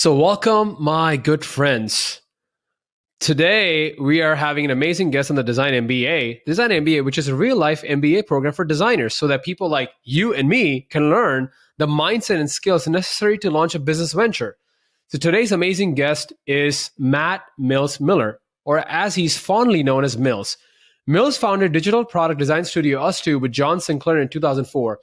So, welcome, my good friends. Today, we are having an amazing guest on the Design MBA, which is a real life MBA program for designers, so that people like you and me can learn the mindset and skills necessary to launch a business venture. So, today's amazing guest is Matt Mills Miller, or as he's fondly known as Mills. Mills founded digital product design studio Us2 with John Sinclair in 2004.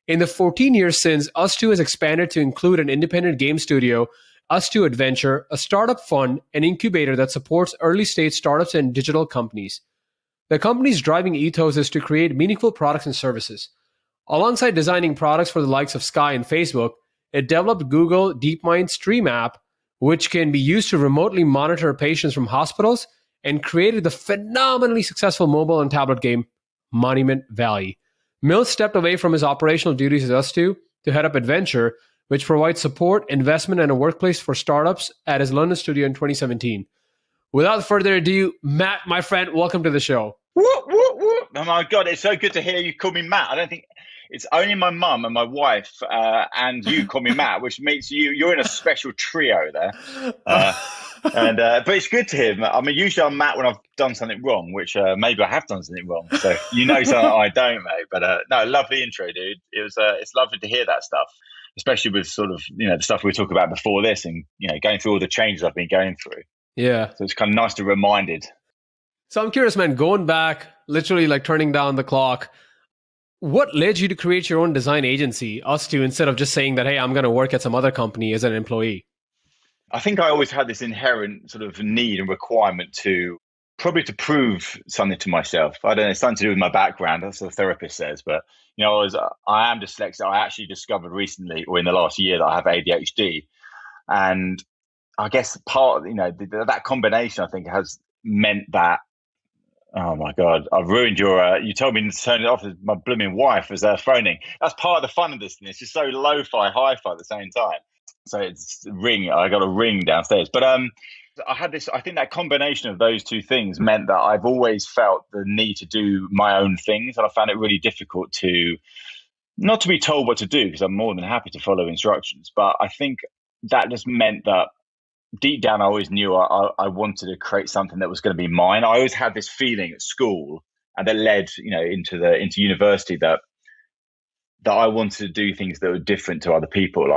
In the 14 years since, Us2 has expanded to include an independent game studio, Us2 Adventure, a startup fund, and incubator that supports early-stage startups and digital companies. The company's driving ethos is to create meaningful products and services. Alongside designing products for the likes of Sky and Facebook, it developed Google DeepMind Stream app, which can be used to remotely monitor patients from hospitals, and created the phenomenally successful mobile and tablet game, Monument Valley. Mills stepped away from his operational duties at Us2 to head up Adventure, which provides support, investment, and a workplace for startups at his London studio in 2017. Without further ado, Matt, my friend, welcome to the show. Whoop, whoop, whoop. Oh my God, it's so good to hear you call me Matt. I don't think it's only my mum and my wife and you call me Matt, which makes you're in a special trio there. But it's good to hear. I mean, usually I'm Matt when I've done something wrong, which maybe I have done something wrong. So you know something I don't, mate. But no, lovely intro, dude. It's lovely to hear that stuff, especially with sort of the stuff we were talking about before this, and going through all the changes I've been going through. Yeah. So it's kind of nice to be reminded. So I'm curious, man, going back, literally like turning down the clock, what led you to create your own design agency, Us2, instead of just saying that, hey, I'm going to work at some other company as an employee? I think I always had this inherent sort of need and requirement to prove something to myself. I don't know, it's something to do with my background. That's what a therapist says. But, I am dyslexic. I actually discovered recently, or in the last year, that I have ADHD. And I guess part of, that combination, I think, has meant that, oh my God, I've ruined you told me to turn it off. My blooming wife was phoning. That's part of the fun of this thing. It's just so lo-fi, hi-fi at the same time. So it's ring. I got a ring downstairs. But I think that combination of those two things meant that I've always felt the need to do my own things. And I found it really difficult not to be told what to do, because I'm more than happy to follow instructions. But I think that just meant that deep down, I always knew I wanted to create something that was going to be mine. I always had this feeling at school, and that led, into university, that I wanted to do things that were different to other people.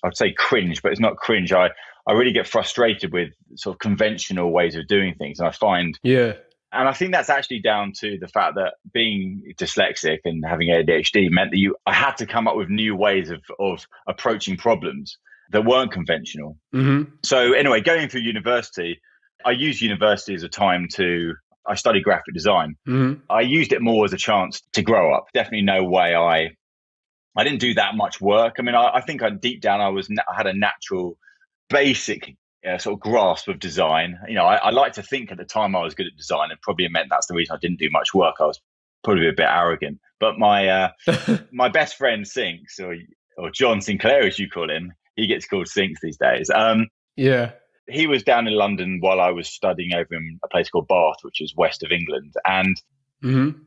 I'd say cringe, but it's not cringe. I really get frustrated with sort of conventional ways of doing things. And I find, and I think that's actually down to the fact that being dyslexic and having ADHD meant that I had to come up with new ways of approaching problems that weren't conventional. Mm-hmm. So anyway, going through university, I used university as a time I studied graphic design. Mm-hmm. I used it more as a chance to grow up. Definitely no way I didn't do that much work. I mean, I think deep down I had a natural, basic sort of grasp of design. I like to think at the time I was good at design, and probably meant that's the reason I didn't do much work. I was probably a bit arrogant. But my my best friend Sinks, or John Sinclair as you call him, he gets called Sinks these days. He was down in London while I was studying over in a place called Bath, which is west of England, and. Mm-hmm.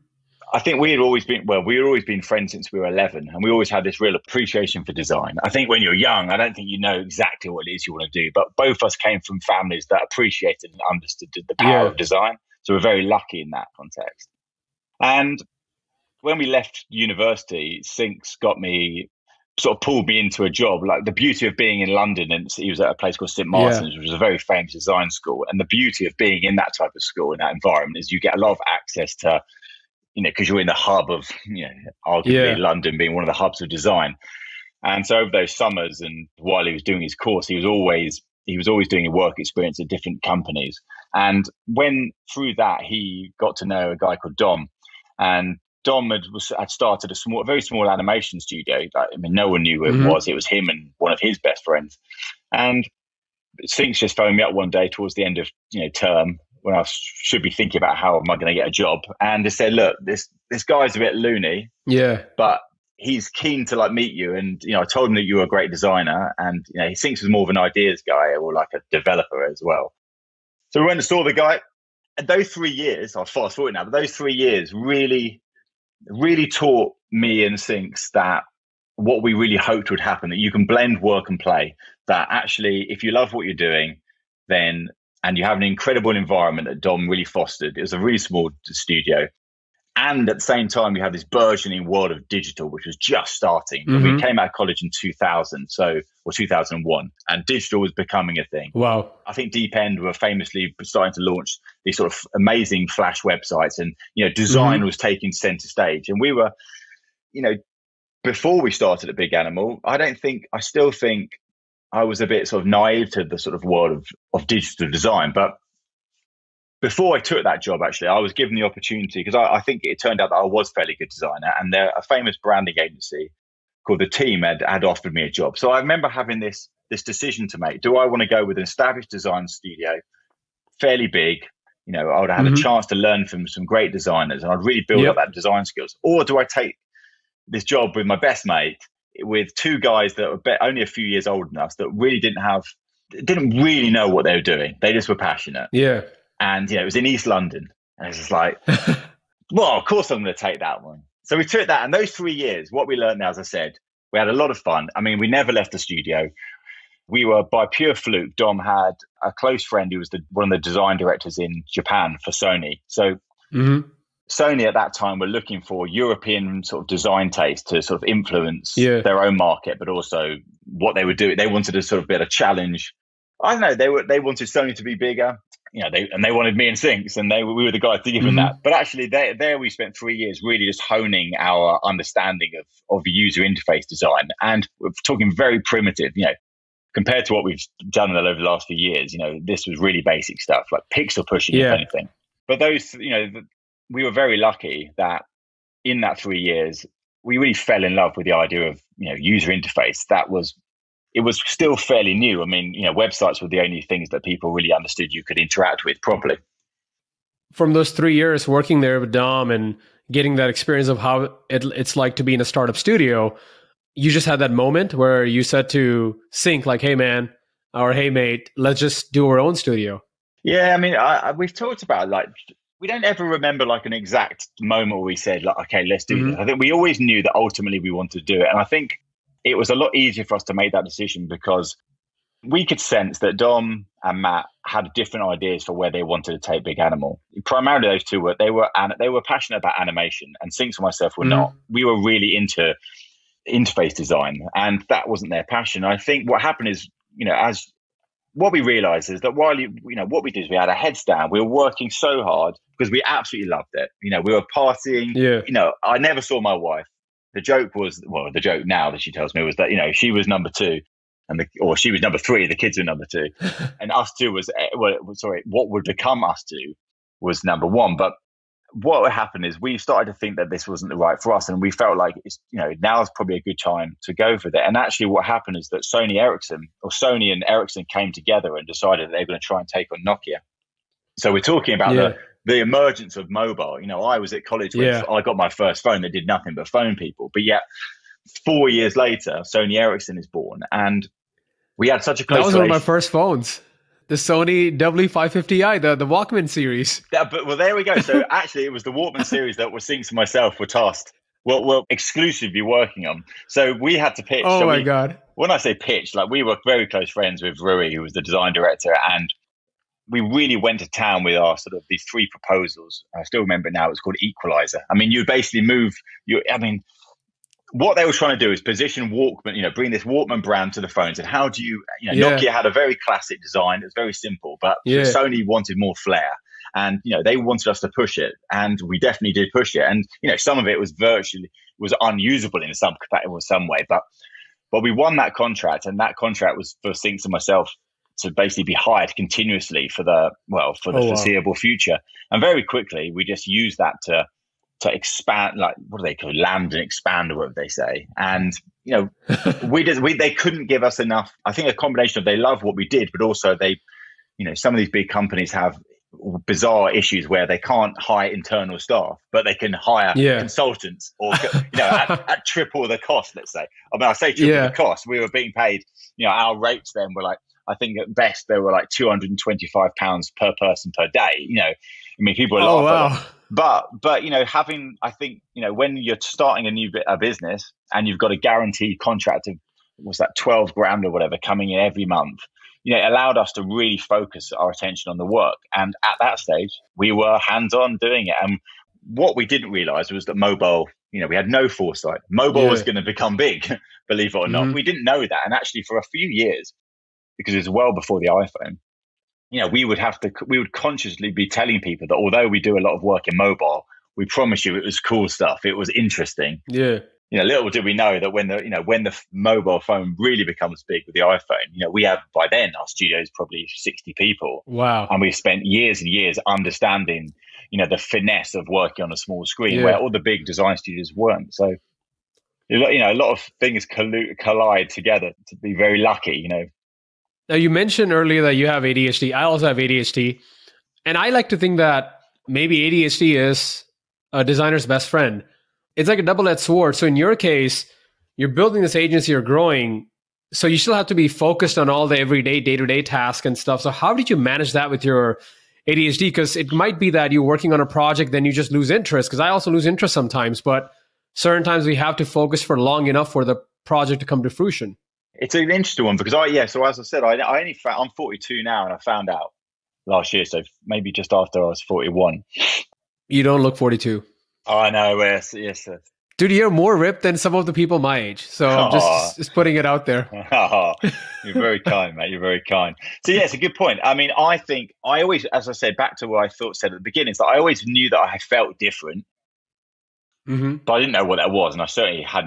I think we had always been friends since we were 11, and we always had this real appreciation for design. I think when you're young, I don't think you know exactly what it is you want to do, but both of us came from families that appreciated and understood the power of design. So we're very lucky in that context. And when we left university, Sinks pulled me into a job. Like, the beauty of being in London, and he was at a place called St. Martin's, which was a very famous design school. And the beauty of being in that type of school, in that environment, is you get a lot of access to, because you're in the hub of, arguably London being one of the hubs of design. And so over those summers, and while he was doing his course, he was always doing a work experience at different companies. And when through that, he got to know a guy called Dom. And Dom had started a very small animation studio. No one knew who it was. It was him and one of his best friends. And Sinks just phoned me up one day towards the end of term, when I should be thinking about how am I going to get a job, and they said, look, this guy's a bit loony, but he's keen to meet you. And I told him that you were a great designer, and he thinks was more of an ideas guy or like a developer as well. So we went and saw the guy. And those 3 years, I'll fast forward now, but those 3 years really taught me and Sinks that what we really hoped would happen, that you can blend work and play, that actually, if you love what you're doing, then, and you have an incredible environment that Dom really fostered. It was a really small studio. And at the same time, you have this burgeoning world of digital, which was just starting. We came out of college in 2000, or 2001, and digital was becoming a thing. Wow. I think Deep End were famously starting to launch these sort of amazing Flash websites, and, design was taking center stage. And we were, before we started at Big Animal, I still think I was a bit sort of naive to the sort of world of digital design. But before I took that job, actually, I was given the opportunity, because I think it turned out that I was a fairly good designer, and a famous branding agency called The Team had offered me a job. So I remember having this decision to make. Do I want to go with an established design studio, fairly big? I would have had a chance to learn from some great designers, and I'd really build up that design skills. Or do I take this job with my best mate, with two guys that were only a few years older than us, that really didn't really know what they were doing. They just were passionate. Yeah. And, it was in East London. And it was just like, well, of course I'm going to take that one. So we took that. And those 3 years, what we learned now, as I said, we had a lot of fun. I mean, we never left the studio. We were, by pure fluke, Dom had a close friend who was one of the design directors in Japan for Sony. So Sony at that time were looking for European sort of design taste to sort of influence their own market, but also what they would do. They wanted to sort of be able to challenge. I don't know. They wanted Sony to be bigger. They wanted me and Sinks, and we were the guys to give them that. But actually, there we spent 3 years really just honing our understanding of user interface design, and we're talking very primitive. Compared to what we've done over the last few years, this was really basic stuff, like pixel pushing, if anything. But those, we were very lucky that in that 3 years, we really fell in love with the idea of user interface. It was still fairly new. I mean, websites were the only things that people really understood you could interact with properly. From those 3 years working there with Dom and getting that experience of how it's like to be in a startup studio, you just had that moment where you said to Sync, like, hey, man, or hey, mate, let's just do our own studio. Yeah, I mean, we've talked about, like, we don't ever remember like an exact moment where we said, like, okay, let's do this. I think we always knew that ultimately we wanted to do it. And I think it was a lot easier for us to make that decision because we could sense that Dom and Matt had different ideas for where they wanted to take Big Animal. Primarily, those two they were passionate about animation, and Sinks and myself were not. We were really into interface design, and that wasn't their passion. I think what happened is, as what we realized is that while what we did is we had our heads down, we were working so hard because we absolutely loved it. We were partying. Yeah. I never saw my wife. The joke now that she tells me was that, she was number two or she was number three, the kids were number two. And us two what would become us two was number one. But what happened is we started to think that this wasn't the right for us. And we felt like, now is probably a good time to go for that. And actually what happened is that Sony and Ericsson came together and decided that they were going to try and take on Nokia. So we're talking about the emergence of mobile. I was at college when I got my first phone that did nothing but phone people. But yet 4 years later, Sony Ericsson is born. And we had such a close relationship. That was one of my first phones. The Sony W550i, the Walkman series. Well, there we go. So actually, it was the Walkman series that Sinks and myself were tasked, were exclusively working on. So we had to pitch. Oh, my God. When I say pitch, like we were very close friends with Rui, who was the design director, and we really went to town with our sort of these three proposals. I still remember it now. It was called Equalizer. I mean, you basically what they were trying to do is position Walkman, bring this Walkman brand to the phones. And how do you, Nokia had a very classic design. It was very simple, but Sony wanted more flair. And, they wanted us to push it. And we definitely did push it. And, some of it was unusable in some way. But we won that contract. And that contract was for Sinks and myself to basically be hired continuously for the foreseeable future. And very quickly, we just used that to expand, like, what do they call it? Land and expand, or whatever they say. And, they couldn't give us enough. I think a combination of they love what we did, but also they, some of these big companies have bizarre issues where they can't hire internal staff, but they can hire consultants or, at triple the cost, let's say. I mean, I say triple the cost. We were being paid, our rates then were like I think at best they were like £225 per person per day. I mean, people are laughing. Wow. But I think when you're starting a business and you've got a guaranteed contract of what's that, 12 grand or whatever coming in every month, it allowed us to really focus our attention on the work. And at that stage, we were hands-on doing it. And what we didn't realize was that mobile, we had no foresight. Mobile was going to become big, believe it or not. We didn't know that. And actually for a few years, because it was well before the iPhone, we would consciously be telling people that although we do a lot of work in mobile, we promise you it was cool stuff. It was interesting. Yeah. Little did we know that when the mobile phone really becomes big with the iPhone, we have by then our studio is probably 60 people. Wow. And we've spent years and years understanding, the finesse of working on a small screen where all the big design studios weren't. So, a lot of things collide together to be very lucky, Now, you mentioned earlier that you have ADHD. I also have ADHD. And I like to think that maybe ADHD is a designer's best friend. It's like a double-edged sword. So in your case, you're building this agency, you're growing. So you still have to be focused on all the everyday, day-to-day tasks and stuff. So how did you manage that with your ADHD? Because it might be that you're working on a project, then you just lose interest. Because I also lose interest sometimes. But certain times we have to focus for long enough for the project to come to fruition. It's an interesting one because so as I said, I'm 42 now and I found out last year. So maybe just after I was 41. You don't look 42. Oh, I know. Yes. Dude, you're more ripped than some of the people my age. So I'm just putting it out there. You're very kind, mate. You're very kind. So, yeah, it's a good point. I mean, I think I always, as I said, back to what I said at the beginning, is that I always knew that I felt different. But I didn't know what that was. And I certainly had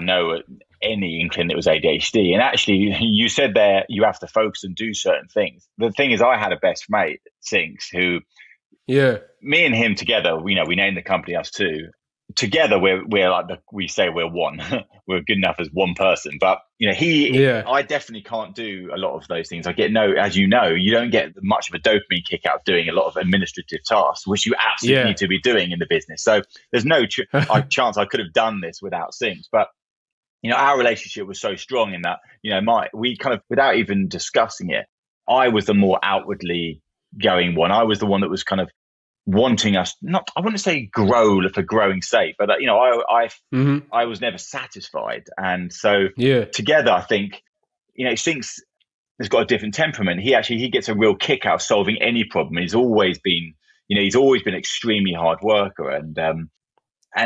any inkling it was ADHD. And actually, you said there you have to focus and do certain things. The thing is, I had a best mate, Sinks, who, me and him together, we named the company Us Two. Together, we're like we say we're one. We're good enough as one person. But I definitely can't do a lot of those things. I get as you know, you don't get much of a dopamine kick out of doing a lot of administrative tasks, which you absolutely need to be doing in the business. So there's no chance I could have done this without Sinks. But our relationship was so strong in that we kind of, without even discussing it, I was the more outwardly going one. I was the one that was kind of wanting us, I wouldn't say grow for growing's sake, but I was never satisfied. And so together, I think, Sinks has got a different temperament. He gets a real kick out of solving any problem. He's always been extremely hard worker. And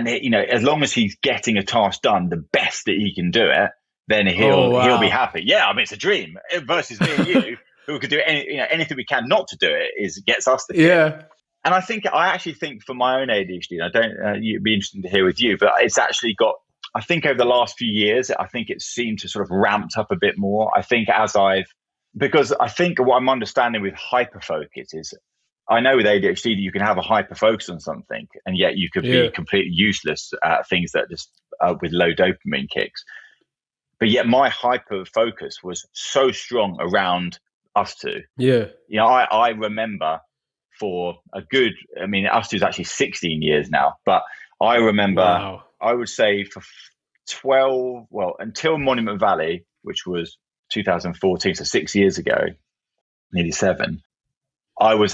as long as he's getting a task done the best that he can do it, then he'll be happy. Yeah. I mean, it's a dream versus me and you who could do anything we can not to do it gets us the kick. And I actually think for my own ADHD, and you'd be interesting to hear with you, but it's actually I think over the last few years, I think it seemed to sort of ramped up a bit more. I think because I think what I'm understanding with hyperfocus is, I know with ADHD that you can have a hyperfocus on something and yet you could be completely useless at things that just with low dopamine kicks. But yet my hyperfocus was so strong around Us Two. Yeah. I remember for Us Two is actually 16 years now, but I remember, I would say for 12, until Monument Valley, which was 2014, so 6 years ago, nearly 7,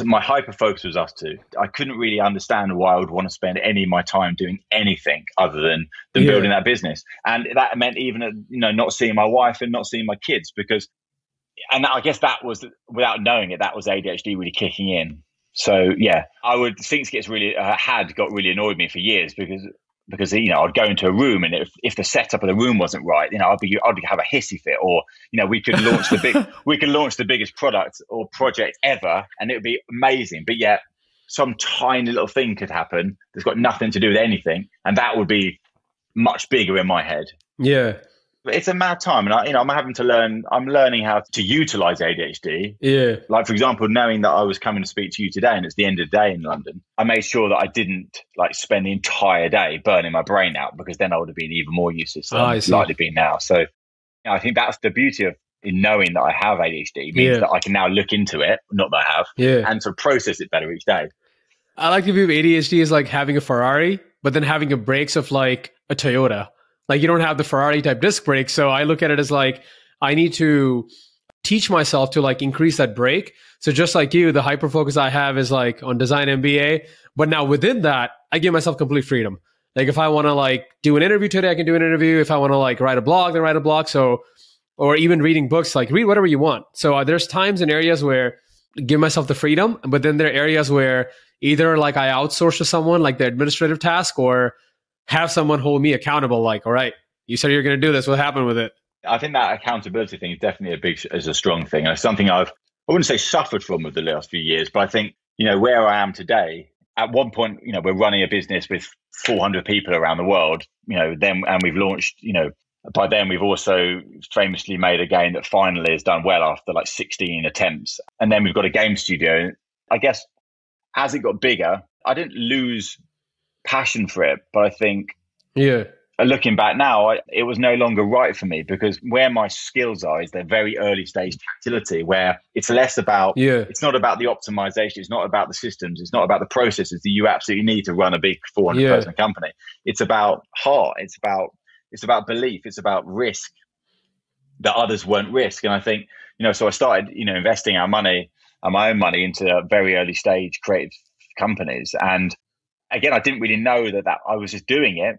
my hyper focus was Us Two. I couldn't really understand why I would want to spend any of my time doing anything other than building that business. And that meant even, not seeing my wife and not seeing my kids and I guess that was, without knowing it, that was ADHD really kicking in. So Sinks got really annoyed me for years because I'd go into a room and if the setup of the room wasn't right, I'd have a hissy fit, or we could launch the biggest product or project ever and it would be amazing, but yet some tiny little thing could happen that's got nothing to do with anything, and that would be much bigger in my head. It's a mad time, and I'm learning how to utilize ADHD. Like, for example, knowing that I was coming to speak to you today and it's the end of the day in London, I made sure that I didn't spend the entire day burning my brain out, because then I would have been even more useless than I've likely been now. So I think that's the beauty in knowing that I have ADHD means that I can now look into it, not that I have, and sort of process it better each day. I like to view ADHD as like having a Ferrari, but then having the brakes of like a Toyota. Like, you don't have the Ferrari type disc brakes. So I look at it as like, I need to teach myself to like increase that break. So just like you, the hyper focus I have is like on design MBA. But now within that, I give myself complete freedom. Like if I want to like do an interview today, I can do an interview. If I want to like write a blog, then write a blog. So, or even reading books, like read whatever you want. So there's times and areas where I give myself the freedom, but then there are areas where either like I outsource to someone like the administrative task, or have someone hold me accountable. Like, all right, you said you're going to do this. What happened with it? I think that accountability thing is definitely is a strong thing. And it's something I wouldn't say suffered from over the last few years, but I think, where I am today, at one point, we're running a business with 400 people around the world, and we've launched, by then we've also famously made a game that finally has done well after like 16 attempts. And then we've got a game studio. I guess as it got bigger, I didn't lose passion for it, but I think looking back now, it was no longer right for me, because where my skills are is their very early stage tactility, where it's less about, it's not about the optimization, it's not about the systems, it's not about the processes that you absolutely need to run a big 400 person company. It's about heart, it's about belief, it's about risk that others won't risk. And I think, so I started, investing our money, my own money, into very early stage creative companies. And again, I didn't really know that I was just doing it.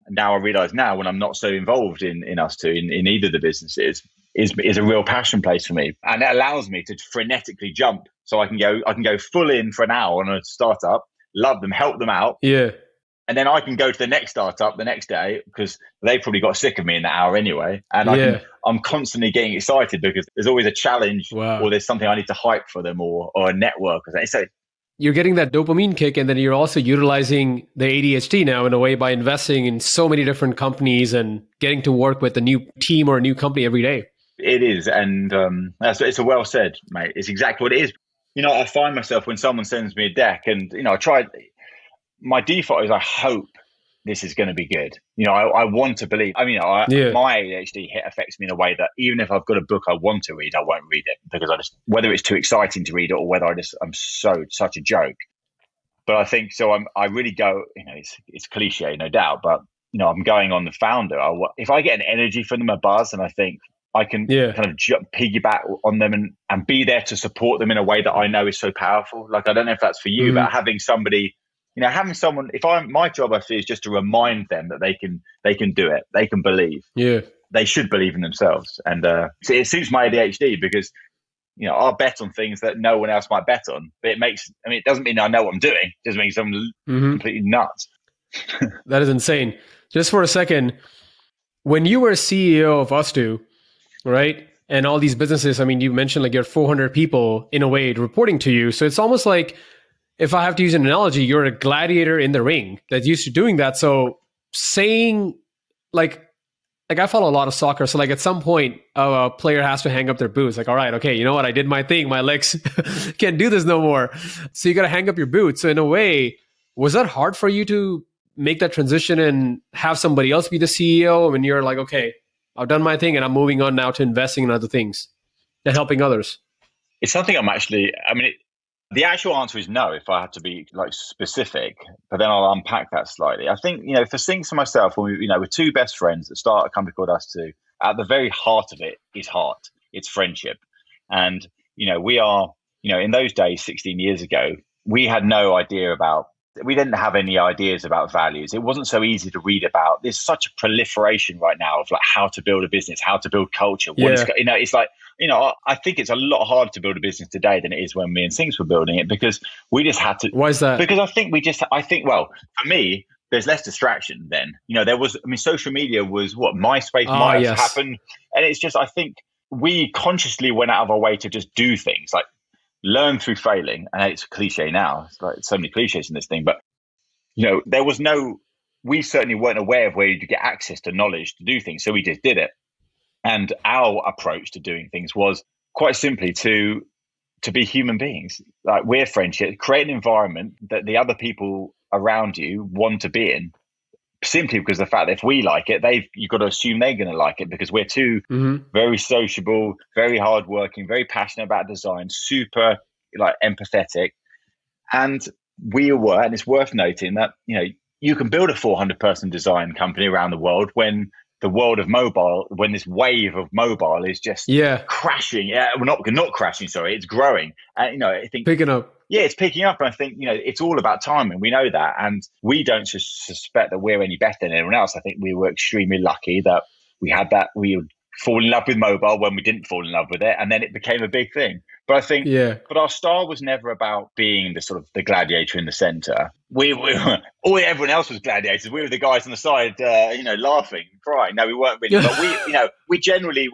Now I realize now, when I'm not so involved in us two, in either of the businesses, is a real passion place for me. And it allows me to frenetically jump. So I can go full in for an hour on a startup, love them, help them out. Yeah. And then I can go to the next startup the next day, because they probably got sick of me in that hour anyway. And I'm constantly getting excited because there's always a challenge, or there's something I need to hype for them, or a network. So you're getting that dopamine kick, and then you're also utilizing the ADHD now in a way by investing in so many different companies and getting to work with a new team or a new company every day. It is. And it's a well said, mate. It's exactly what it is. I find myself when someone sends me a deck, and, my default is I hope this is going to be good. I want to believe. My ADHD hit affects me in a way that even if I've got a book I want to read, I won't read it, because whether it's too exciting to read it, or whether I'm such a joke. But I think so. I really go. It's cliche, no doubt, but I'm going on the founder. If I get an energy from them, a buzz, and I think I can kind of piggyback on them and be there to support them in a way that I know is so powerful. Like, I don't know if that's for you, but having somebody. Having someone, my job, I see, is just to remind them that they can do it. They can believe. Yeah. They should believe in themselves. And it suits my ADHD, because, I'll bet on things that no one else might bet on. But it doesn't mean I know what I'm doing. It just means I'm completely nuts. That is insane. Just for a second, when you were CEO of Us2, right? And all these businesses, you mentioned like you're 400 people in a way reporting to you. So it's almost like, if I have to use an analogy, you're a gladiator in the ring that's used to doing that. So saying like I follow a lot of soccer. So like at some point a player has to hang up their boots. Like, all right, okay, you know what? I did my thing. My legs can't do this no more. So you got to hang up your boots. So in a way, was that hard for you to make that transition and have somebody else be the CEO? And you're like, okay, I've done my thing and I'm moving on now to investing in other things and helping others. It's something the actual answer is no, if I had to be like specific, but then I'll unpack that slightly. I think, for things for myself, when we're two best friends that start a company called Us2, at the very heart of it is heart. It's friendship. And, we are, in those days, 16 years ago, we had no idea we didn't have any ideas about values. It wasn't so easy to read about. There's such a proliferation right now of like how to build a business, how to build culture. It's like, I think it's a lot harder to build a business today than it is when me and Sings were building it, because we just had to. Why is that? Because well, for me, there's less distraction then. There was, social media was what MySpace might have happened. And it's just, I think we consciously went out of our way to just do things like learn through failing. And it's a cliche now. It's like so many cliches in this thing, but we certainly weren't aware of where you get access to knowledge to do things. So we just did it. And our approach to doing things was quite simply to be human beings. Like, we're friendship, create an environment that the other people around you want to be in, simply because of the fact that if we like it, you've got to assume they're going to like it, because we're two very sociable, very hardworking, very passionate about design, super like empathetic. And and it's worth noting that, you can build a 400 person design company around the world when the world of mobile, when this wave of mobile is just crashing. Yeah, well, not crashing. Sorry, it's growing. And I think picking up. Yeah, it's picking up. And I think it's all about timing. We know that, and we don't just suspect that we're any better than anyone else. I think we were extremely lucky that we had that. We would fall in love with mobile when we didn't fall in love with it, and then it became a big thing. But I think, but our style was never about being the sort of the gladiator in the center. Everyone else was gladiators. We were the guys on the side, laughing, crying. No, we weren't really. But we generally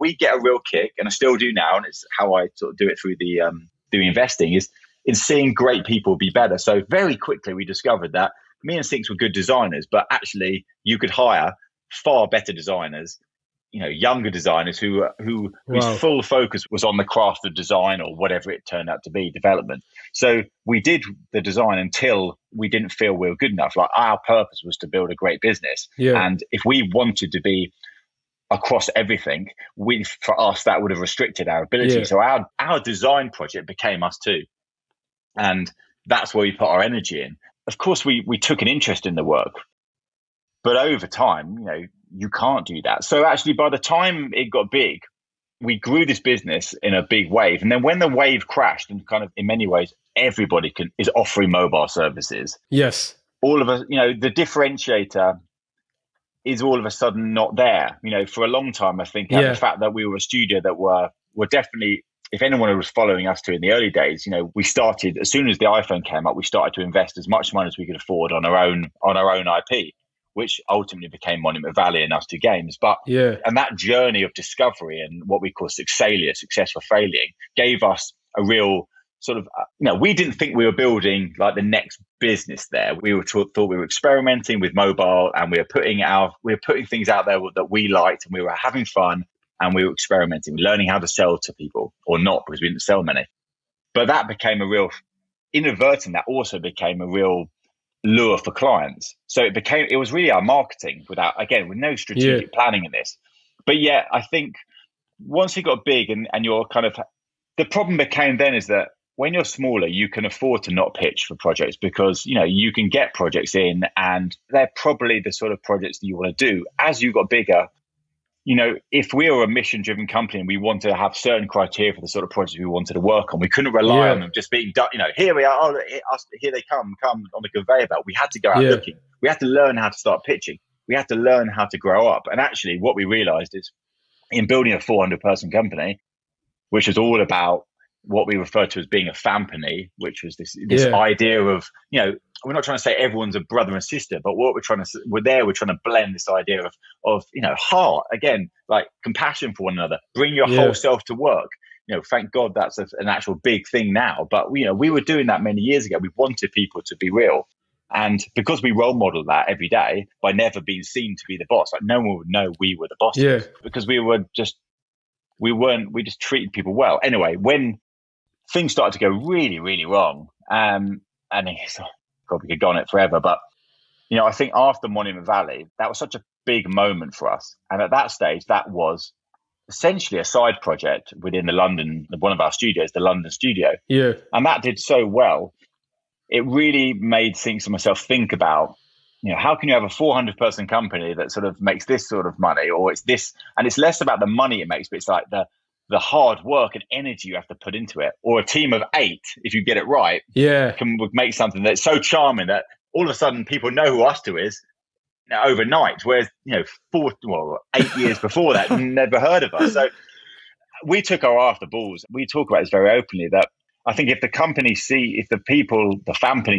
we get a real kick, and I still do now, and it's how I sort of do it through the doing investing, is in seeing great people be better. So very quickly we discovered that me and Sinks were good designers, but actually you could hire far better designers, younger designers whose full focus was on the craft of design or whatever it turned out to be, development. So we did the design until we didn't feel we were good enough. Like, our purpose was to build a great business. And if we wanted to be across everything, for us, that would have restricted our ability. So our design project became us too. And that's where we put our energy in. Of course, we took an interest in the work, but over time, you can't do that. So actually, by the time it got big, we grew this business in a big wave. And then when the wave crashed, and kind of in many ways, everybody is offering mobile services. Yes. All of us, the differentiator is all of a sudden not there. For a long time, I think the fact that we were a studio that were definitely, if anyone was following us too in the early days, we started, as soon as the iPhone came up, we started to invest as much money as we could afford on our own IP, which ultimately became Monument Valley and Us Two Games. But and that journey of discovery and what we call success for failing, gave us a real sort of, we didn't think we were building like the next business there. We thought we were experimenting with mobile, and we were putting things out there that we liked, and we were having fun, and we were experimenting, learning how to sell to people, or not, because we didn't sell many. But that became that also became a real lure for clients. So it was really our marketing with no strategic planning in this. But I think once it got big and you're kind of, the problem became then is that when you're smaller, you can afford to not pitch for projects, because, you can get projects in and they're probably the sort of projects that you want to do. As you got bigger, if we were a mission-driven company and we wanted to have certain criteria for the sort of projects we wanted to work on, we couldn't rely on them just being done. Here we are, here they come on the conveyor belt. We had to go out looking. We had to learn how to start pitching. We had to learn how to grow up. And actually, what we realized is, in building a 400-person company, which was all about what we refer to as being a fampany, which was this idea of, we're not trying to say everyone's a brother and sister, but what we're trying to blend this idea of heart, again, like compassion for one another, bring your whole self to work. Thank God that's an actual big thing now. But we were doing that many years ago. We wanted people to be real. And because we role modeled that every day by never being seen to be the boss, like no one would know we were the bosses, because we just treated people well. Anyway, when things started to go really, really wrong, and God, we could go on it forever, but I think after Monument Valley, that was such a big moment for us. And at that stage, that was essentially a side project within one of our studios, the London studio. And that did so well. It really made Sinks and myself think about, how can you have a 400-person company that sort of makes this sort of money, or it's this, and it's less about the money it makes, but it's like the hard work and energy you have to put into it. Or a team of 8, if you get it right, can make something that's so charming that all of a sudden people know who Us Two is overnight, whereas 8 years before that never heard of us. So we took our after balls. We talk about this very openly, that I think if the fampany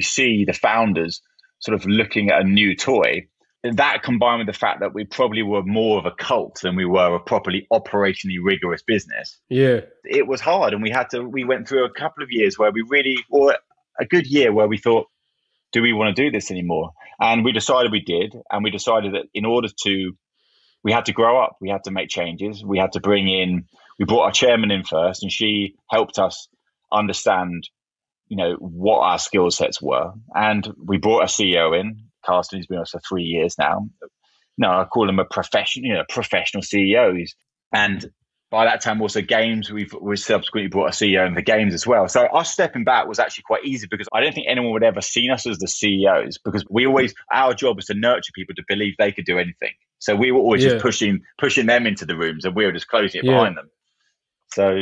see the founders sort of looking at a new toy, that combined with the fact that we probably were more of a cult than we were a properly operationally rigorous business. It was hard. And we went through a couple of years where or a good year where we thought, do we want to do this anymore? And we decided we did. And we decided that we had to grow up. We had to make changes. We brought our chairman in first, and she helped us understand, what our skill sets were. And we brought a CEO in, Carsten, who's been with us for 3 years now. I call him a professional CEO. And by that time, also games, we subsequently brought a CEO in for games as well. So us stepping back was actually quite easy, because I don't think anyone would ever seen us as the CEOs, because our job was to nurture people to believe they could do anything. So we were always Yeah. just pushing them into the rooms, and we were just closing it Yeah. behind them. So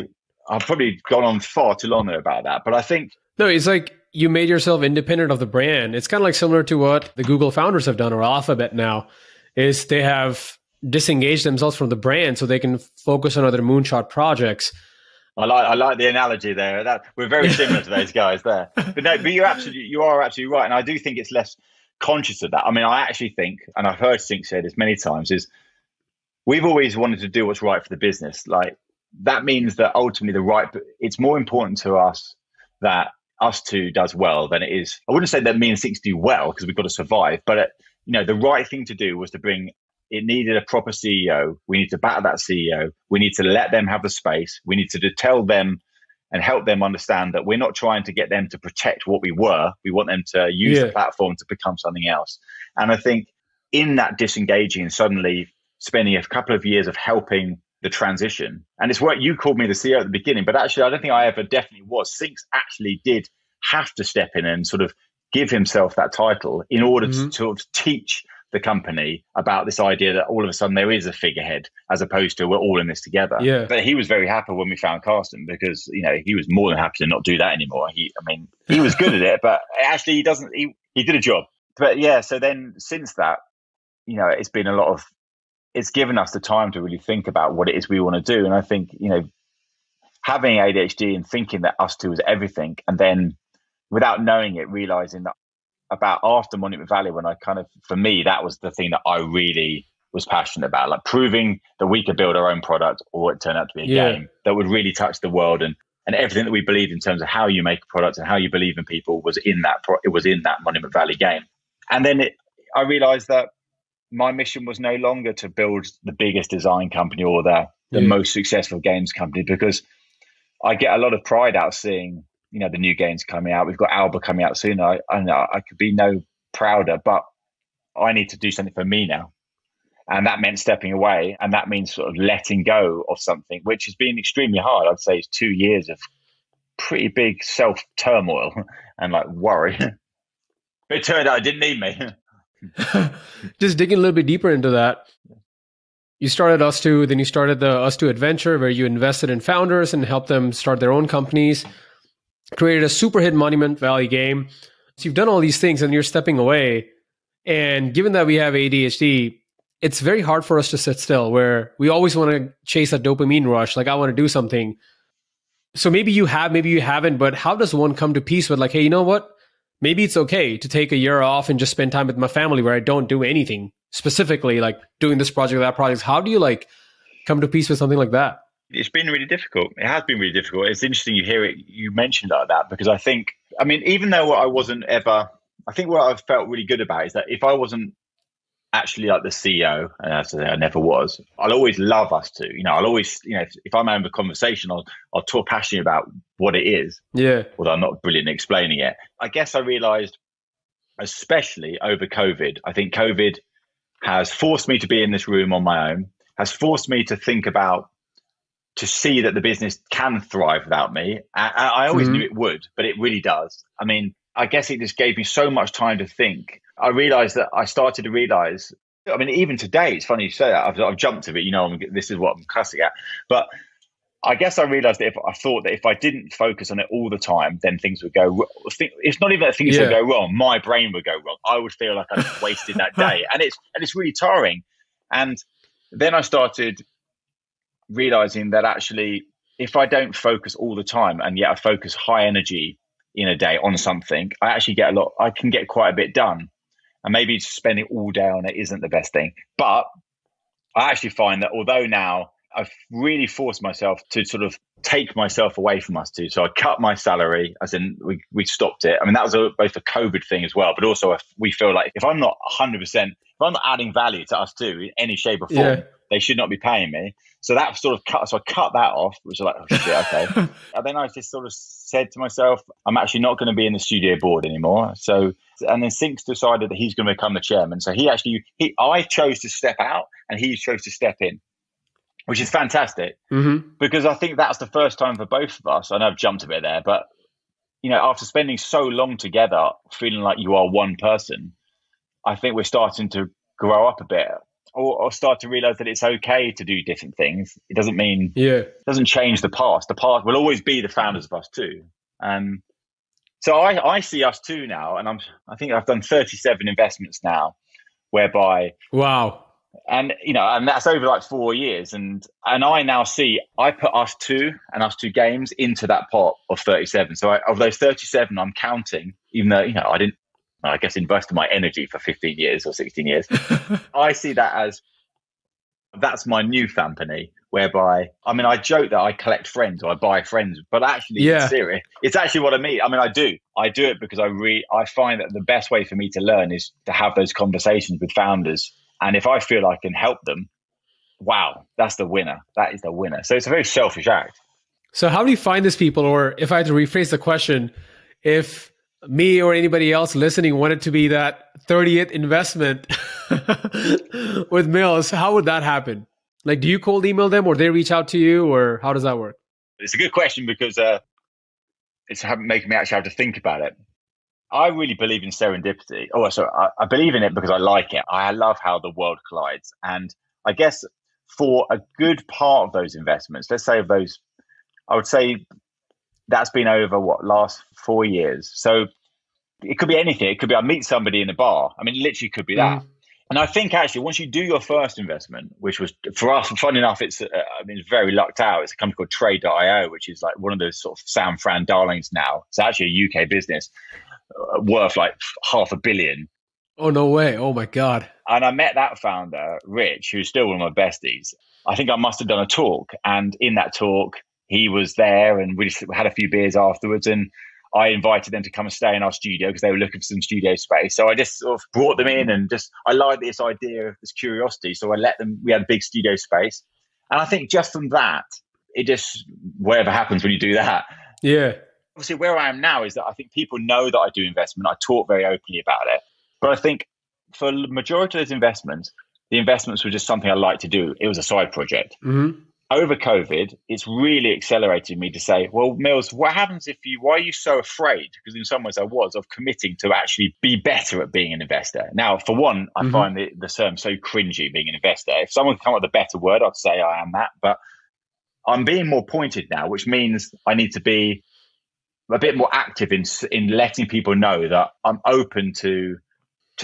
I've probably gone on far too long there about that. But I think No, it's like you made yourself independent of the brand. It's kind of like similar to what the Google founders have done, or Alphabet now, is they have disengaged themselves from the brand so they can focus on other moonshot projects. I like the analogy there. That we're very similar to those guys there. But no, but you are absolutely right, and I do think it's less conscious of that. I mean, I actually think, and I've heard Sync say this many times, is we've always wanted to do what's right for the business. Like that means that ultimately it's more important to us that us two does well than it is. I wouldn't say that me and Sync do well because we've got to survive, but the right thing to do was to bring. It needed a proper CEO. We need to back that CEO. We need to let them have the space. We need to tell them and help them understand that we're not trying to get them to protect what we were. We want them to use the platform to become something else. And I think in that disengaging and suddenly spending a couple of years of helping the transition, and it's what you called me the CEO at the beginning, but actually I don't think I ever definitely was. Sync actually did have to step in and sort of give himself that title in order to sort of teach the company about this idea that all of a sudden there is a figurehead as opposed to we're all in this together. Yeah. But he was very happy when we found Carsten because, he was more than happy to not do that anymore. He was good at it, but actually he did a job. But yeah, so then since that, it's been it's given us the time to really think about what it is we want to do. And I think, having ADHD and thinking that us two is everything, and then without knowing it, realizing that about after Monument Valley, when for me, that was the thing that I really was passionate about, like proving that we could build our own product, or it turned out to be a game that would really touch the world, and everything that we believed in terms of how you make a product and how you believe in people was in that Monument Valley game. And then I realized that my mission was no longer to build the biggest design company or the most successful games company, because I get a lot of pride out of seeing the new games coming out. We've got Alba coming out soon. I could be no prouder, but I need to do something for me now. And that meant stepping away. And that means sort of letting go of something, which has been extremely hard. I'd say it's 2 years of pretty big self-turmoil and worry. But it turned out it didn't need me. Just digging a little bit deeper into that. You started Us2, then you started the Us2 Adventure, where you invested in founders and helped them start their own companies. Created a super hit Monument Valley game. So you've done all these things and you're stepping away. And given that we have ADHD, it's very hard for us to sit still, where we always want to chase a dopamine rush. Like, I want to do something. So maybe you have, maybe you haven't, but how does one come to peace with hey, you know what? Maybe it's okay to take a year off and just spend time with my family where I don't do anything specifically, like doing this project or that project. How do you come to peace with something like that? It's been really difficult. It has been really difficult. It's interesting you mentioned like that, because I think, even though I wasn't ever, I think what I've felt really good about is that if I wasn't actually the CEO, and as I say, I never was, I'll always love Us2. I'll always, if I'm having a conversation, I'll talk passionately about what it is. Yeah. Although I'm not brilliant at explaining it. I guess I realized, especially over COVID, I think COVID has forced me to be in this room on my own, has forced me to think about, to see that the business can thrive without me. I always knew it would, but it really does. I guess it just gave me so much time to think. I started to realize, even today, it's funny you say that. I've jumped to it, this is what I'm classic at. But I guess I realized that if I didn't focus on it all the time, then things would go. It's not even that things would go wrong. My brain would go wrong. I would feel like I wasted that day, and it's really tiring. And then I started realizing that actually, if I don't focus all the time, and yet I focus high energy in a day on something, I actually I can get quite a bit done. And maybe spending all day on it isn't the best thing. But I actually find that although now I've really forced myself to sort of take myself away from Us2. So I cut my salary, as in we stopped it. That was both a COVID thing as well, but also we feel like if I'm not 100%, if I'm not adding value to Us2 in any shape or form, they should not be paying me. So that sort of cut. So I cut that off, which was like, oh shit, okay. And then I just sort of said to myself, I'm actually not going to be in the studio board anymore. So, and then Sync decided that he's going to become the chairman. So I chose to step out and he chose to step in, which is fantastic, because I think that's the first time for both of us. I know I've jumped a bit there, but after spending so long together, feeling like you are one person, I think we're starting to grow up a bit. or start to realize that it's okay to do different things. It doesn't mean, Yeah. it doesn't change the past. The past will always be the founders of us too. So I see us too now, and I think I've done 37 investments now, whereby, Wow. and and that's over like 4 years, and I now see I put us two and us two games into that pot of 37. So of those 37, I'm counting, even though I didn't, I guess, invested my energy for 15 years or 16 years. I see that as that's my new company, whereby, I joke that I collect friends or I buy friends, but actually, Yeah. it's serious. It's actually what I mean. I do it because I find that the best way for me to learn is to have those conversations with founders. And if I feel I can help them, wow, that's the winner. That is the winner. So it's a very selfish act. So how do you find these people? Or if I had to rephrase the question, if me or anybody else listening wanted to be that 30th investment with Mills, how would that happen? Like, do you cold email them or they reach out to you, or how does that work? It's a good question because it's making me actually have to think about it. I really believe in serendipity. I believe in it because I like it. I love how the world collides. And I guess for a good part of those investments, let's say of those, I would say that's been over last 4 years. So it could be anything. It could be I meet somebody in a bar. It literally could be that. And I think actually once you do your first investment, which was for us, fun enough, it's very lucked out. It's a company called Trade.io, which is like one of those sort of San Fran darlings now. It's actually a UK business worth like $500 million. Oh, no way. Oh my God. And I met that founder, Rich, who's still one of my besties. I think I must have done a talk. And in that talk, he was there and we just had a few beers afterwards. And I invited them to come and stay in our studio because they were looking for some studio space. So I just sort of brought them in and I liked this idea of this curiosity. So I let them, we had a big studio space. And I think just from that, it just, whatever happens when you do that. Yeah. Obviously, where I am now is that I think people know that I do investment. I talk very openly about it. But I think for the majority of those investments, the investments were just something I like to do. It was a side project. Mm-hmm. Over COVID, it's really accelerated me to say, well, Mills, what happens why are you so afraid? Because in some ways I was, of committing to actually be better at being an investor. Now, for one, I find the term so cringy, being an investor. If someone could come up with a better word, I'd say I am that. But I'm being more pointed now, which means I need to be a bit more active in letting people know that I'm open to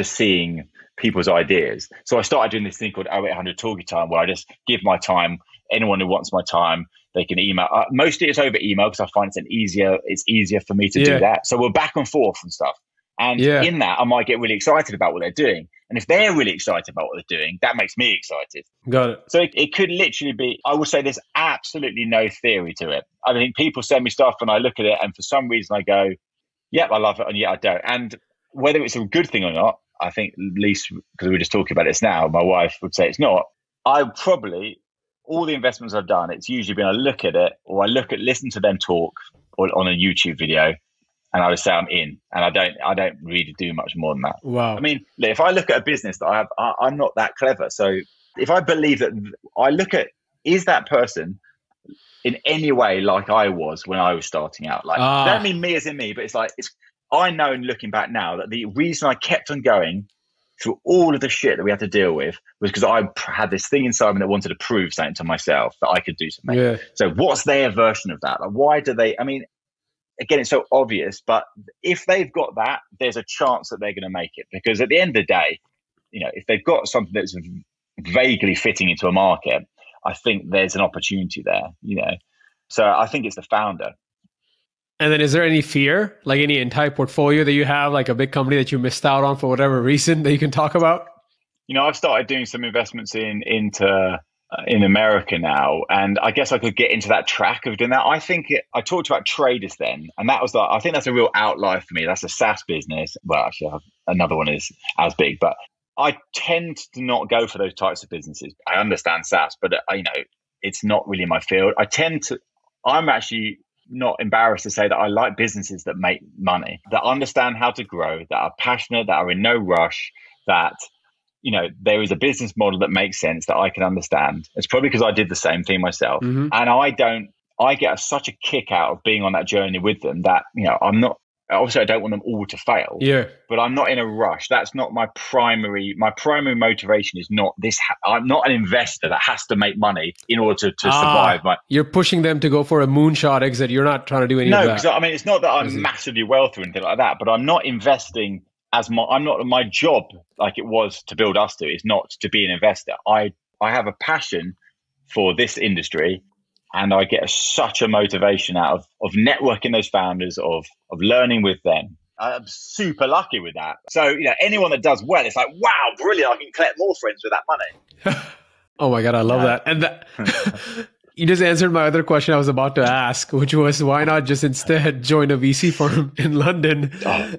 seeing people's ideas. So I started doing this thing called 0800 Talkie Time, where I just give my time. Anyone who wants my time, they can email. Mostly it's over email because I find it's easier for me to do that. So we're back and forth and stuff. And in that, I might get really excited about what they're doing. And if they're really excited about what they're doing, that makes me excited. Got it. So it could literally be, I would say there's absolutely no theory to it. I think people send me stuff and I look at it and for some reason I go, yep, I love it. And I don't. And whether it's a good thing or not, I think, at least because we're just talking about this now, my wife would say it's not. All the investments I've done, it's usually been I look at it or listen to them talk or on a YouTube video, and I would say I'm in, and I don't really do much more than that. Wow. If I look at a business that I have, I'm not that clever. So if I believe that, I look at, is that person in any way like I was when I was starting out? Like, I don't mean me as in me, but I know, looking back now, that the reason I kept on going through all of the shit that we had to deal with was because I had this thing inside me that wanted to prove something to myself, that I could do something. Yeah. So what's their version of that? Like, why do they, again, it's so obvious, but if they've got that, there's a chance that they're going to make it. Because at the end of the day, if they've got something that's vaguely fitting into a market, I think there's an opportunity there, So I think it's the founder. And then is there any fear, like any entire portfolio that you have, like a big company that you missed out on for whatever reason that you can talk about? I've started doing some investments in America now, and I guess I could get into that track of doing that. I talked about Traders then, and that was I think that's a real outlier for me. That's a SaaS business. Well, actually, another one is as big, but I tend to not go for those types of businesses. I understand SaaS, but it's not really my field. I'm actually not embarrassed to say that I like businesses that make money, that understand how to grow, that are passionate, that are in no rush, that there is a business model that makes sense that I can understand. It's probably because I did the same thing myself. And I get such a kick out of being on that journey with them that, I'm not Obviously, I don't want them all to fail. Yeah. But I'm not in a rush. That's not my primary. My primary motivation is not this. I'm not an investor that has to make money in order to survive. You're pushing them to go for a moonshot exit. You're not trying to do any of that. No, because I mean, it's not that I'm massively wealthy or anything like that, but I'm not investing I'm not, my job, like it was to build Ustoo, is not to be an investor. I have a passion for this industry, and I get such a motivation out of networking those founders, of learning with them. I'm super lucky with that. So, anyone that does well, it's like, wow, brilliant. I can collect more friends with that money. Oh my God, I love that. And you just answered my other question I was about to ask, which was, why not just instead join a VC firm in London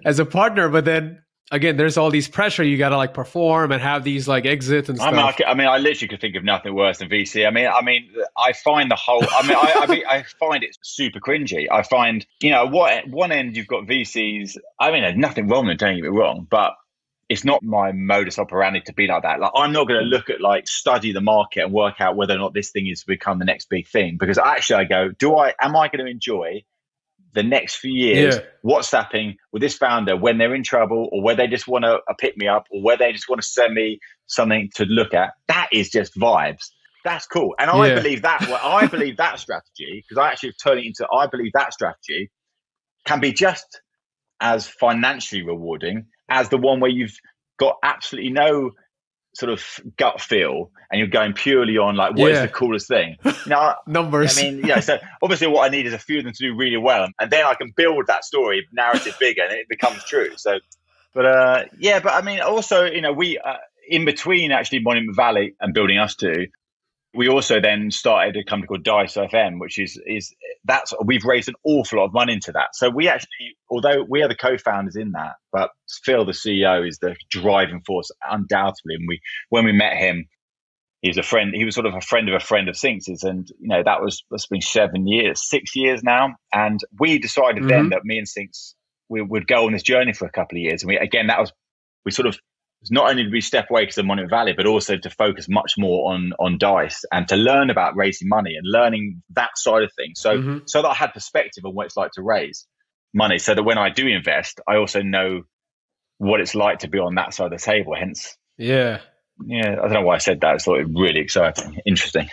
as a partner? But then again, there's all these pressure. You got to like perform and have these like exits and stuff. I mean, I literally could think of nothing worse than VC. I mean, I find the whole, I find it super cringy. I find, at one end you've got VCs. I mean, there's nothing wrong with it, don't get me wrong, but it's not my modus operandi to be like that. Like, I'm not going to look at study the market and work out whether or not this thing is to become the next big thing. Because actually I go, am I going to enjoy the next few years WhatsApping with this founder when they're in trouble, or where they just want to pick me up, or where they just want to send me something to look at? That is just vibes. That's cool. And I believe that. I believe that strategy, because I actually turn it into, I believe that strategy can be just as financially rewarding as the one where you've got absolutely no sort of gut feel and you're going purely on what is the coolest thing? Numbers. I mean, so obviously what I need is a few of them to do really well, and then I can build that story narrative bigger and it becomes true. So, but I mean, also, we in between actually Monument Valley and building Ustoo, we also then started a company called Dice FM, which is we've raised an awful lot of money into that. So we actually, although we are the co-founders in that, but Phil, the CEO, is the driving force undoubtedly. And when we met him, he was a friend. He was sort of a friend of Synx's, and that's been 6 years now. And we decided then that me and Synx we would go on this journey for a couple of years. And not only did we step away because of Monument Valley, but also to focus much more on Dice and to learn about raising money and learning that side of things. So so that I had perspective on what it's like to raise money, so that when I do invest, I also know what it's like to be on that side of the table. Hence, I don't know why I said that. I thought it really exciting, interesting.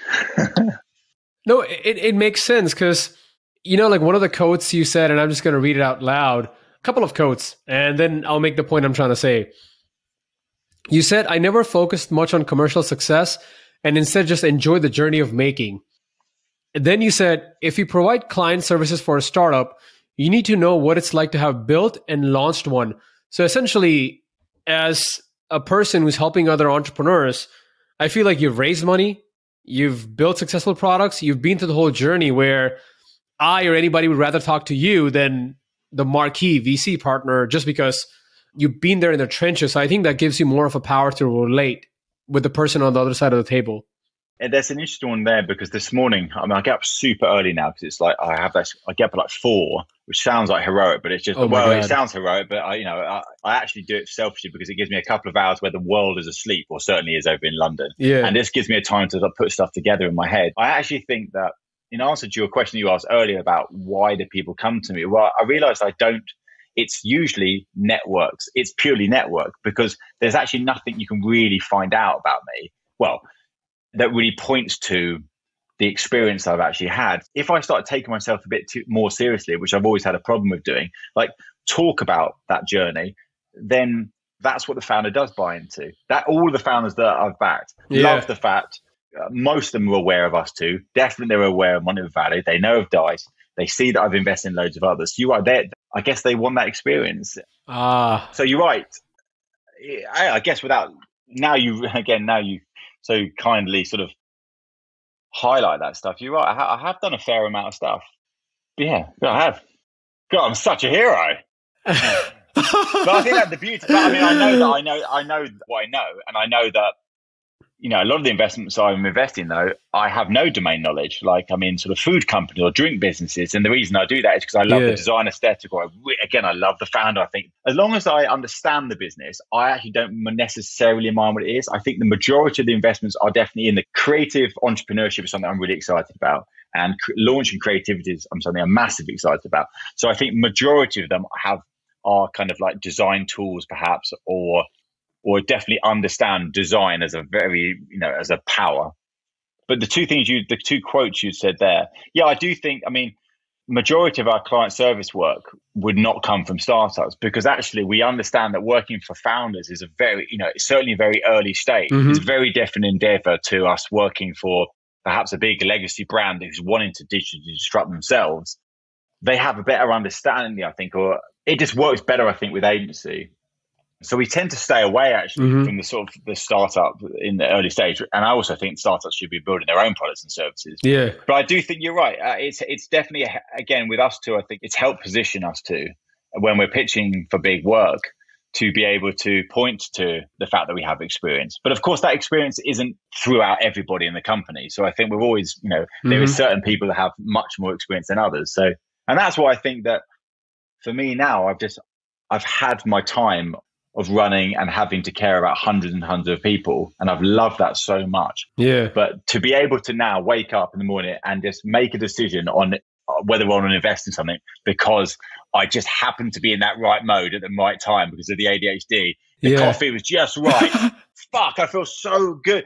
No, it makes sense because, one of the quotes you said, and I'm just going to read it out loud, a couple of quotes, and then I'll make the point I'm trying to say. You said, I never focused much on commercial success and instead just enjoyed the journey of making. And then you said, if you provide client services for a startup, you need to know what it's like to have built and launched one. So essentially, as a person who's helping other entrepreneurs, I feel like you've raised money, you've built successful products, you've been through the whole journey where I or anybody would rather talk to you than the marquee VC partner, just because you've been there in the trenches. So I think that gives you more of a power to relate with the person on the other side of the table. And there's an interesting one there, because this morning, I get up super early now, because it's like I get up at 4, which sounds like heroic, but it's just, it sounds heroic, but I actually do it selfishly because it gives me a couple of hours where the world is asleep, or certainly is over in London. Yeah. And this gives me a time to put stuff together in my head. I actually think that, in answer to your question you asked earlier about why do people come to me, well, I realized it's usually networks. It's purely network, because there's actually nothing you can really find out about me, that really points to the experience I've actually had. If I start taking myself a bit more seriously, which I've always had a problem with doing, talk about that journey, then that's what the founder does buy into. That all the founders that I've backed love the fact, most of them are aware of Ustoo. Definitely they're aware of Monument Valley. They know of Dice. They see that I've invested in loads of others. You are there. I guess they want that experience. So you're right. I guess now you so kindly sort of highlight that stuff. You're right. I have done a fair amount of stuff. Yeah, I have. God, I'm such a hero. But I think that's the beauty. But I mean, I know what I know, and I know that a lot of the investments I'm investing, though, I have no domain knowledge. Like I'm in sort of food companies or drink businesses. And the reason I do that is because I love the design aesthetic, or again, I love the founder. I think as long as I understand the business, I actually don't necessarily mind what it is. I think the majority of the investments are definitely in the creative entrepreneurship, is something I'm really excited about. And launching creativity is something I'm massively excited about. So I think majority of them are kind of like design tools, perhaps, or definitely understand design as a very, as a power. But the two quotes you said there, yeah, I do think, majority of our client service work would not come from startups, because actually we understand that working for founders is a very, it's certainly a very early stage. Mm-hmm. It's a very different endeavor to us working for perhaps a big legacy brand who's wanting to digitally disrupt themselves. They have a better understanding, I think, or it just works better, I think, with agency. So we tend to stay away actually from the sort of the startup in the early stage. And I also think startups should be building their own products and services. Yeah. But I do think you're right. It's definitely, again, with us too, I think it's helped position us too, when we're pitching for big work, to be able to point to the fact that we have experience. But of course, that experience isn't throughout everybody in the company. So I think we've always, there are certain people that have much more experience than others. So, and that's why I think that for me now, I've had my time of running and having to care about hundreds and hundreds of people. And I've loved that so much. Yeah. But to be able to now wake up in the morning and just make a decision on whether I want to invest in something because I just happen to be in that right mode at the right time because of the ADHD. The coffee was just right. Fuck, I feel so good.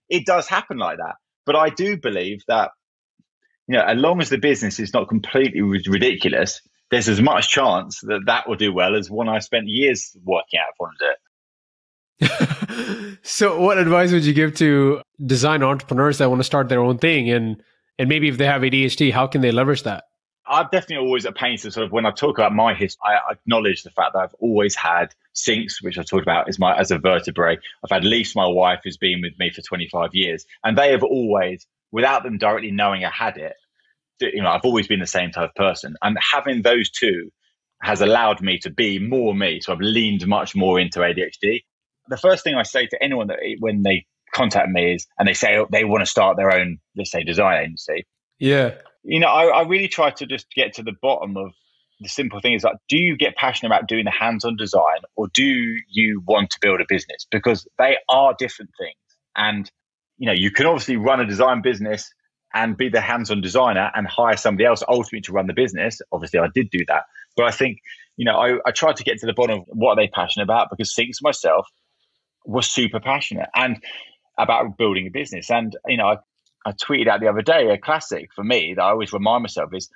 It does happen like that. But I do believe that, as long as the business is not completely ridiculous, there's as much chance that will do well as one I spent years working out for it. So what advice would you give to design entrepreneurs that want to start their own thing? And maybe if they have ADHD, how can they leverage that? I'm definitely always at pains to sort of, when I talk about my history, I acknowledge the fact that I've always had Sinks, which I talked about as a vertebrae. I've had Leafs, my wife, who's been with me for 25 years. And they have always, without them directly knowing I had it, I've always been the same type of person, and having those two has allowed me to be more me. So I've leaned much more into ADHD. The first thing I say to anyone that when they contact me is, and they say they want to start their own, let's say, design agency. Yeah. I really try to just get to the bottom of the simple thing is like, do you get passionate about doing the hands-on design, or do you want to build a business? Because they are different things. And, you can obviously run a design business and be the hands-on designer and hire somebody else ultimately to run the business. Obviously, I did do that. But I think, I tried to get to the bottom of what are they passionate about, because Sinks myself was super passionate and about building a business. And, I tweeted out the other day, a classic for me that I always remind myself is,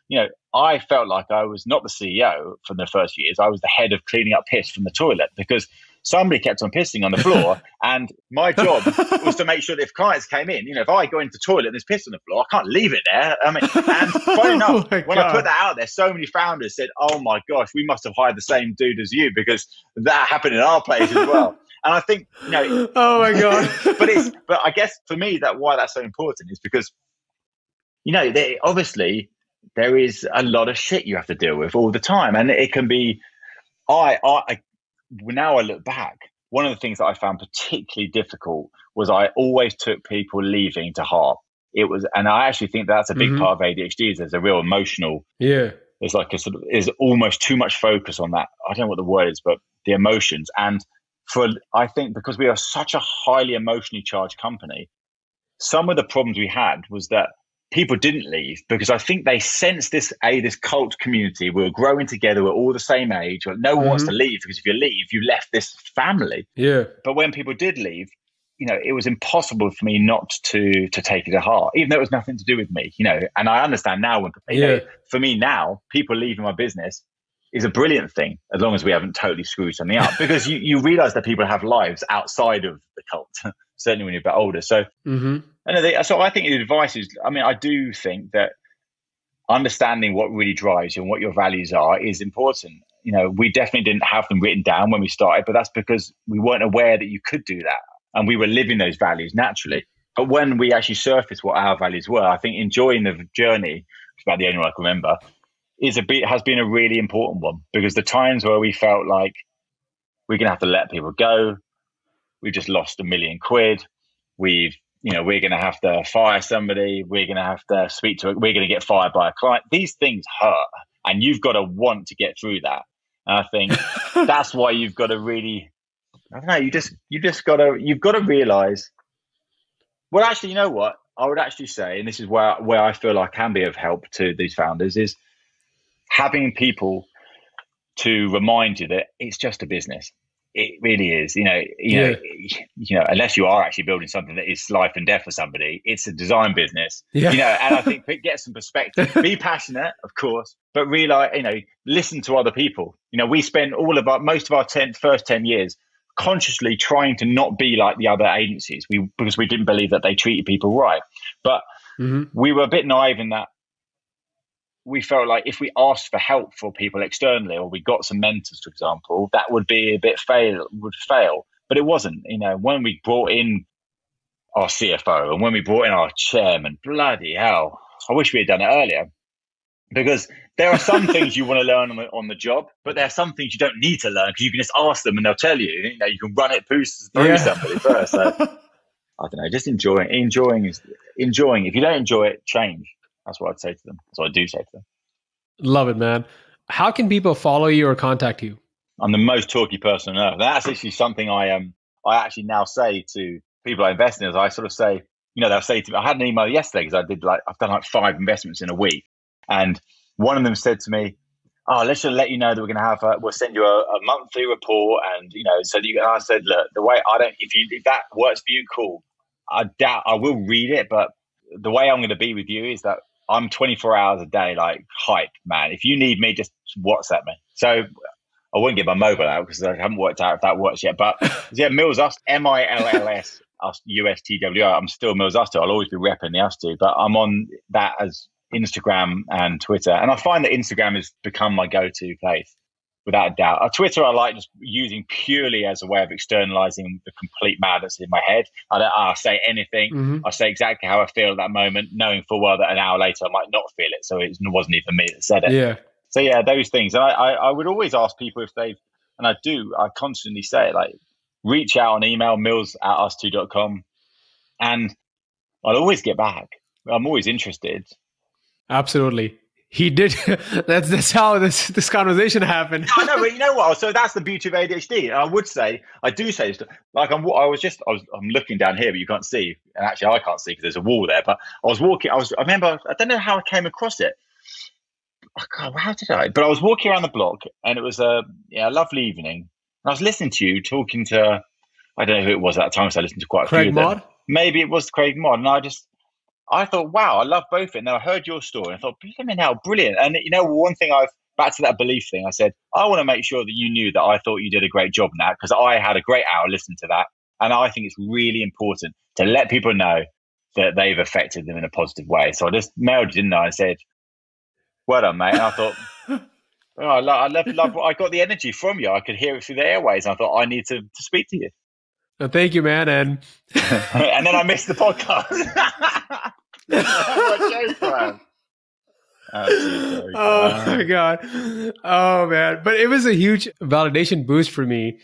I felt like I was not the CEO for the first few years. I was the head of cleaning up piss from the toilet because somebody kept on pissing on the floor. And my job was to make sure that if clients came in, if I go into the toilet and there's piss on the floor, I can't leave it there. And funny enough, when I put that out there, so many founders said, oh my gosh, we must have hired the same dude as you, because that happened in our place as well. And I think, oh my God. but I guess for me, why that's so important is because, obviously there is a lot of shit you have to deal with all the time. And it can be, now I look back, one of the things that I found particularly difficult was I always took people leaving to heart. And I actually think that's a big part of ADHD is there's a real emotional, there's like is almost too much focus on that. I don't know what the word is, but the emotions. And I think because we are such a highly emotionally charged company, some of the problems we had was that people didn't leave because I think they sensed this cult community. We're growing together. We're all the same age. No one wants to leave, because if you leave, you left this family. Yeah. But when people did leave, it was impossible for me not to take it to heart, even though it was nothing to do with me, and I understand now for me now, people leaving my business is a brilliant thing, as long as we haven't totally screwed something up, because you realize that people have lives outside of the cult, certainly when you're a bit older. So, so I think the advice is, I do think that understanding what really drives you and what your values are is important. We definitely didn't have them written down when we started, but that's because we weren't aware that you could do that. And we were living those values naturally. But when we actually surfaced what our values were, I think enjoying the journey, which is about the only one I can remember, has been a really important one, because the times where we felt like we're going to have to let people go, we just lost £1 million, we're going to have to fire somebody. We're going to have to we're going to get fired by a client. These things hurt, and you've got to want to get through that. And I think that's why you've got to really, I don't know, you've got to realize, well, actually, you know what? I would actually say, and this is where I feel I can be of help to these founders, is having people to remind you that it's just a business. It really is. You know, unless you are actually building something that is life and death for somebody, it's a design business. Yeah. You know, and I think get some perspective. Be passionate, of course, but realize, you know, listen to other people. You know, we spent most of our first 10 years consciously trying to not be like the other agencies because we didn't believe that they treated people right. But we were a bit naive in that we felt like if we asked for help for people externally, or we got some mentors, for example, that would be would fail. But it wasn't. You know, when we brought in our CFO and when we brought in our chairman, bloody hell, I wish we had done it earlier. Because there are some things you want to learn on the job, but there are some things you don't need to learn because you can just ask them and they'll tell you. You know, you can run it through somebody first. So I don't know, just enjoying. If you don't enjoy it, change. That's what I'd say to them. That's what I do say to them. Love it, man. How can people follow you or contact you? I'm the most talky person on earth. That's actually something I actually now say to people I invest in. Is I sort of say, you know, they'll say to me, I had an email yesterday because I've done like 5 investments in a week. And one of them said to me, "Oh, let's just let you know that we're going to have we'll send you a monthly report." And, you know, so I said, "Look, the way if that works for you, cool. I doubt I will read it, but the way I'm going to be with you is that I'm 24 hours a day, like hype, man. If you need me, just WhatsApp me." So I wouldn't get my mobile out because I haven't worked out if that works yet. But yeah, Mills Ust, MILLS USTWR. I'm still Mills Uster. I'll always be repping the Uster, but I'm on that as Instagram and Twitter. And I find that Instagram has become my go-to place, without a doubt. Twitter, I like just using purely as a way of externalizing the complete madness in my head. I say anything. I say exactly how I feel at that moment, knowing full well that an hour later I might not feel it. So it wasn't even me that said it. Yeah. So yeah, those things. And I would always ask people if they've, and I constantly say it, like, reach out on email, mills@us2.com. And I'll always get back. I'm always interested. Absolutely. He did. That's how this conversation happened. I know, but you know what? So that's the beauty of ADHD. And I do say this, like I'm looking down here, but you can't see. And actually, I can't see because there's a wall there. But I remember, I don't know how I came across it. Oh God, how did I? But I was walking around the block, and it was a lovely evening. And I was listening to you talking to, I don't know who it was at that time, so I listened to quite a few of them. Craig Mod? Maybe it was Craig Mod. And I thought, wow, I love both of it. And then I heard your story and I thought, how brilliant. And, you know, one thing back to that belief thing, I said, I want to make sure that you knew that I thought you did a great job in that, because I had a great hour listening to that. And I think it's really important to let people know that they've affected them in a positive way. So I just mailed you, didn't I? I said, well done, mate. And I thought, I got the energy from you. I could hear it through the airways. And I thought, I need to speak to you. Well, thank you, man. And and then I missed the podcast. Oh my God. Oh man. But it was a huge validation boost for me.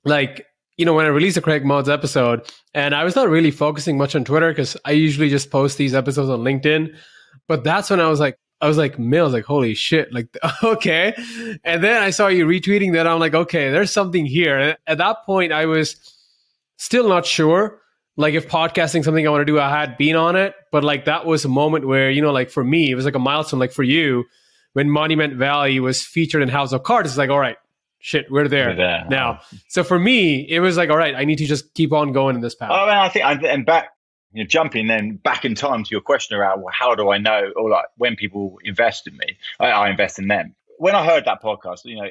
Like, you know, when I released the Craig Mods episode, and I was not really focusing much on Twitter because I usually just post these episodes on LinkedIn. But that's when I was like, Mills, like, holy shit, like, okay. And then I saw you retweeting that. I'm like, okay, there's something here. And at that point, I was still not sure, like, if podcasting something I want to do. I had been on it, but like, that was a moment where, you know, like for me, it was like a milestone. Like for you, when Monument Valley was featured in House of Cards, it's like, all right, shit, we're there now. So for me, it was like, all right, I need to just keep on going in this path. Oh, and I think, and back, you know, jumping then back in time to your question around, well, how do I know, or like when people invest in me, I invest in them. When I heard that podcast, you know,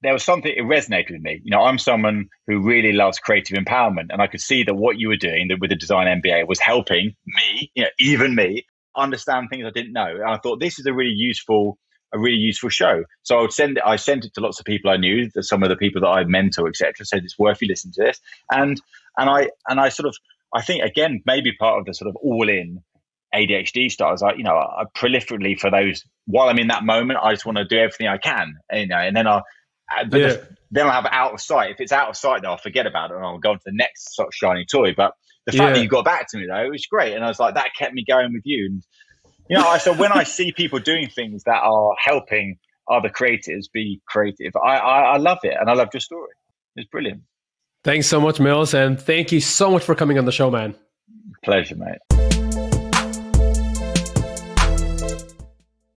there was something, it resonated with me. You know, I'm someone who really loves creative empowerment, and I could see that what you were doing with the Design MBA was helping me, you know, even me, understand things I didn't know. And I thought, this is a really useful show. So I sent it to lots of people I knew, some of the people that I mentor, etc. Said it's worth you listening to this. And I sort of, I think, again, maybe part of the sort of all-in ADHD style is, you know, I prolifically, for those, while I'm in that moment, I just want to do everything I can, you know, and then then I'll have it out of sight. If it's out of sight, then I'll forget about it and I'll go on to the next sort of shiny toy. But the fact that you got back to me though, it was great. And I was like, that kept me going with you. And so when I see people doing things that are helping other creators be creative, I love it. And I loved your story. It's brilliant. Thanks so much, Mills. And thank you so much for coming on the show, man. Pleasure, mate.